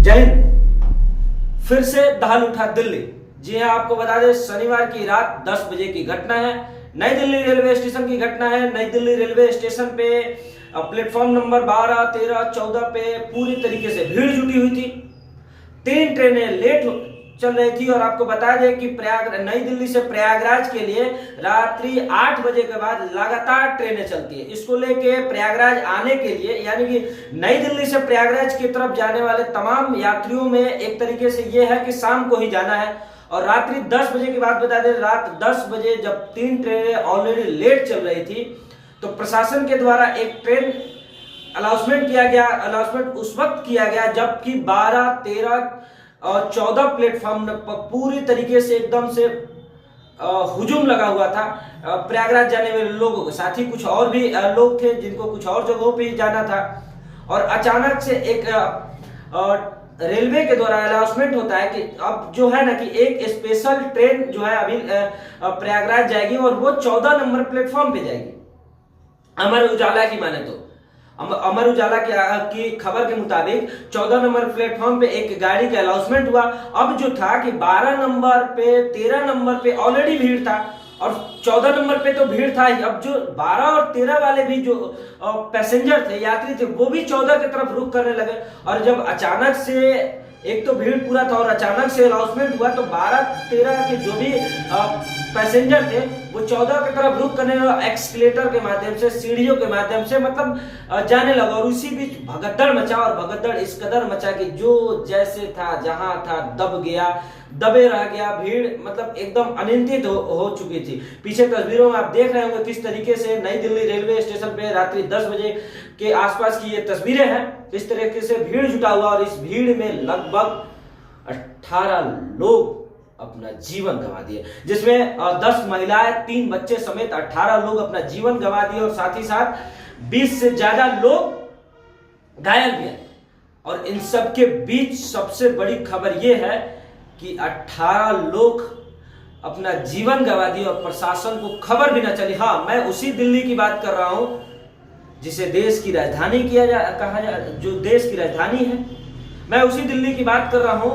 जय हिंद। फिर से दहल उठा दिल्ली। जी हां, आपको बता दें शनिवार की रात 10 बजे की घटना है। नई दिल्ली रेलवे स्टेशन की घटना है। नई दिल्ली रेलवे स्टेशन पे प्लेटफॉर्म नंबर 12, 13, 14 पे पूरी तरीके से भीड़ जुटी हुई थी। 3 ट्रेनें लेट चल रही थी और आपको बता दें कि नई दिल्ली से प्रयागराज के लिए रात्रि 8 बजे के बाद लगातार ट्रेनें चलती है। इसको लेके प्रयागराज आने के लिए यानी कि नई दिल्ली से प्रयागराज की तरफ जाने वाले तमाम यात्रियों में एक तरीके से यह है कि शाम को ही जाना है। और रात्रि 10 बजे की बात बता दें, रात 10 बजे जब 3 ट्रेनें ऑलरेडी लेट चल रही थी तो प्रशासन के द्वारा एक ट्रेन अनाउंसमेंट किया गया। अनाउंसमेंट उस वक्त किया गया जबकि 12, 13 और 14 प्लेटफॉर्म पूरी तरीके से एकदम से हुजूम लगा हुआ था प्रयागराज जाने वाले लोगों के साथ ही कुछ और भी लोग थे जिनको कुछ और जगहों पे जाना था। और अचानक से एक रेलवे के द्वारा अनाउंसमेंट होता है कि अब जो है ना कि एक स्पेशल ट्रेन जो है अभी प्रयागराज जाएगी और वो 14 नंबर प्लेटफॉर्म पे जाएगी। अमर उजाला की माने तो अमर उजाला की खबर के मुताबिक 14 नंबर प्लेटफॉर्म पे एक गाड़ी का अनाउंसमेंट हुआ। अब जो था कि 12 नंबर पे 13 नंबर पे ऑलरेडी भीड़ था और 14 नंबर पे तो भीड़ था ही। अब जो 12 और 13 वाले भी जो पैसेंजर थे, यात्री थे, वो भी 14 की तरफ रुख करने लगे। और जब अचानक से एक तो भीड़ पूरा था और अचानक से अनाउंसमेंट हुआ तो 12-13 के जो भी पैसेंजर थे वो 14 की तरफ रुख करने लगे। एक्सकलेटर के माध्यम से, सीढ़ियों के माध्यम से मतलब जाने लगा। और उसी बीच भगदड़ मचा और भगदड़ इस कदर मचा कि जो जैसे था जहां था दब गया, दबे रह गया। भीड़ मतलब एकदम अनियंत्रित हो चुकी थी। पीछे तस्वीरों में आप देख रहे होंगे किस तरीके से नई दिल्ली रेलवे स्टेशन पे रात्रि 10 बजे के आसपास की ये तस्वीरें हैं। इस तरीके से भीड़ जुटा हुआ और इस भीड़ में लगभग 18 लोग अपना जीवन गंवा दिए, जिसमें 10 महिलाएं, 3 बच्चे समेत 18 लोग अपना जीवन गंवा दिए और साथ ही साथ 20 से ज्यादा लोग घायल भी हैं। और इन सब के बीच सबसे बड़ी खबर यह है कि 18 लोग अपना जीवन गंवा दिए और प्रशासन को खबर भी न चली। हाँ, मैं उसी दिल्ली की बात कर रहा हूं जिसे देश की राजधानी कहा जा, जो देश की राजधानी है। मैं उसी दिल्ली की बात कर रहा हूं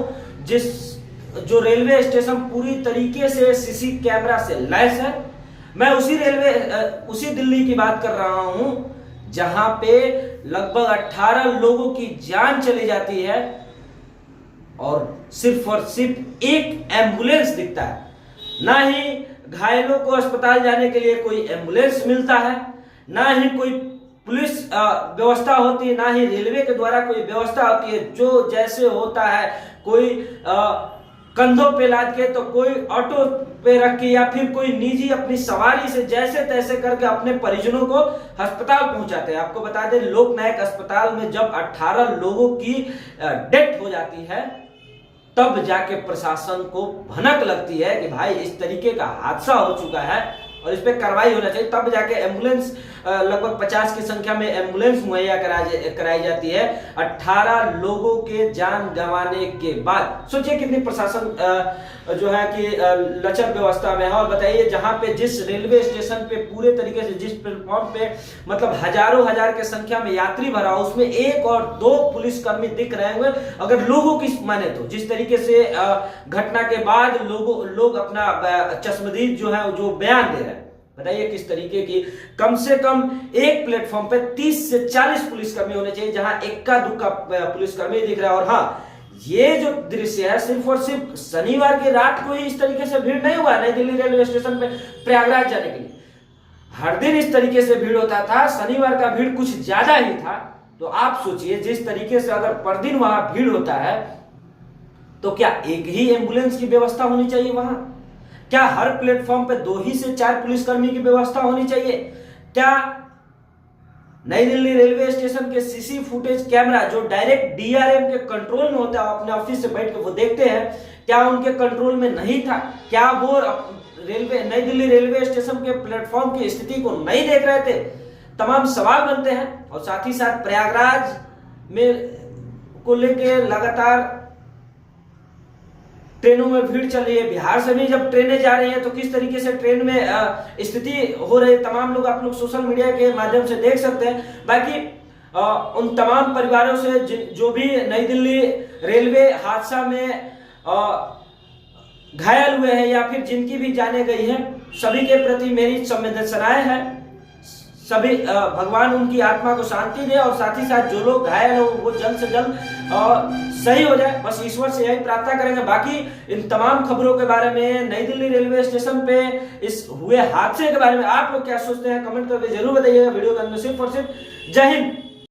जो रेलवे स्टेशन पूरी तरीके से सीसी कैमरा से लैस है। मैं उसी दिल्ली की बात कर रहा हूं जहां पे लगभग 18 लोगों की जान चली जाती है और सिर्फ एक एम्बुलेंस दिखता है। ना ही घायलों को अस्पताल जाने के लिए कोई एम्बुलेंस मिलता है, ना ही कोई पुलिस व्यवस्था होती है, ना ही रेलवे के द्वारा कोई व्यवस्था होती है। जो जैसे होता है, कोई कंधों पे लाद के तो कोई ऑटो पे रख के या फिर कोई निजी अपनी सवारी से जैसे तैसे करके अपने परिजनों को अस्पताल पहुंचाते हैं। आपको बता दें लोकनायक अस्पताल में जब 18 लोगों की डेथ हो जाती है तब जाके प्रशासन को भनक लगती है कि भाई इस तरीके का हादसा हो चुका है और इस पे कार्रवाई होना चाहिए। तब जाके एम्बुलेंस लगभग 50 की संख्या में एम्बुलेंस मुहैया कराई जाती है। 18 लोगों के जान गंवाने के बाद सोचिए कितनी प्रशासन जो है कि लचर व्यवस्था में है। और बताइए जहां पे जिस रेलवे स्टेशन पे पूरे तरीके से जिस प्लेटफॉर्म पे मतलब हजारों हजार के संख्या में यात्री भरा उसमें 1 और 2 पुलिसकर्मी दिख रहे हुए। अगर लोगों की माने तो जिस तरीके से घटना के बाद लोग अपना चश्मदीद जो है जो बयान दे रहे हैं, बताइए किस तरीके की। कम से कम एक प्लेटफॉर्म पे 30 से 40 पुलिसकर्मी होने चाहिए जहां इक्का दुक्का पुलिसकर्मी दिख रहा है। और हाँ, ये जो दृश्य है सिर्फ और सिर्फ शनिवार की रात को ही इस तरीके से भीड़ नहीं हुआ नई दिल्ली रेलवे स्टेशन पे प्रयागराज जाने के लिए। हर दिन इस तरीके से भीड़ होता था, शनिवार का भीड़ कुछ ज्यादा ही था। तो आप सोचिए जिस तरीके से अगर पर दिन वहां भीड़ होता है तो क्या एक ही एम्बुलेंस की व्यवस्था होनी चाहिए वहां? क्या हर प्लेटफॉर्म पे 2 ही से 4 पुलिसकर्मी की व्यवस्था होनी चाहिए? क्या नई दिल्ली रेलवे स्टेशन के सीसी फुटेज कैमरा जो डायरेक्ट डीआरएम के कंट्रोल में होता है, अपने ऑफिस से बैठ के वो देखते हैं, क्या उनके कंट्रोल में नहीं था? क्या वो नई दिल्ली रेलवे स्टेशन के प्लेटफॉर्म की स्थिति को नहीं देख रहे थे? तमाम सवाल बनते हैं। और साथ ही साथ प्रयागराज में को लेकर लगातार ट्रेनों में भीड़ चल रही है। बिहार से भी जब ट्रेनें जा रही हैं तो किस तरीके से ट्रेन में स्थिति हो रही है, तमाम लोग आप लोग सोशल मीडिया के माध्यम से देख सकते हैं। बाकी उन तमाम परिवारों से जो भी नई दिल्ली रेलवे हादसा में घायल हुए हैं या फिर जिनकी भी जाने गई हैं, सभी के प्रति मेरी संवेदनाएं हैं। सभी भगवान उनकी आत्मा को शांति दे और साथ ही साथ जो लोग घायल हो वो जल्द से जल्द सही हो जाए, बस ईश्वर से यही प्रार्थना करेंगे। बाकी इन तमाम खबरों के बारे में, नई दिल्ली रेलवे स्टेशन पे इस हुए हादसे के बारे में आप लोग क्या सोचते हैं, कमेंट करके जरूर बताइएगा। वीडियो के अंदर सिर्फ और सिर्फ जय हिंद।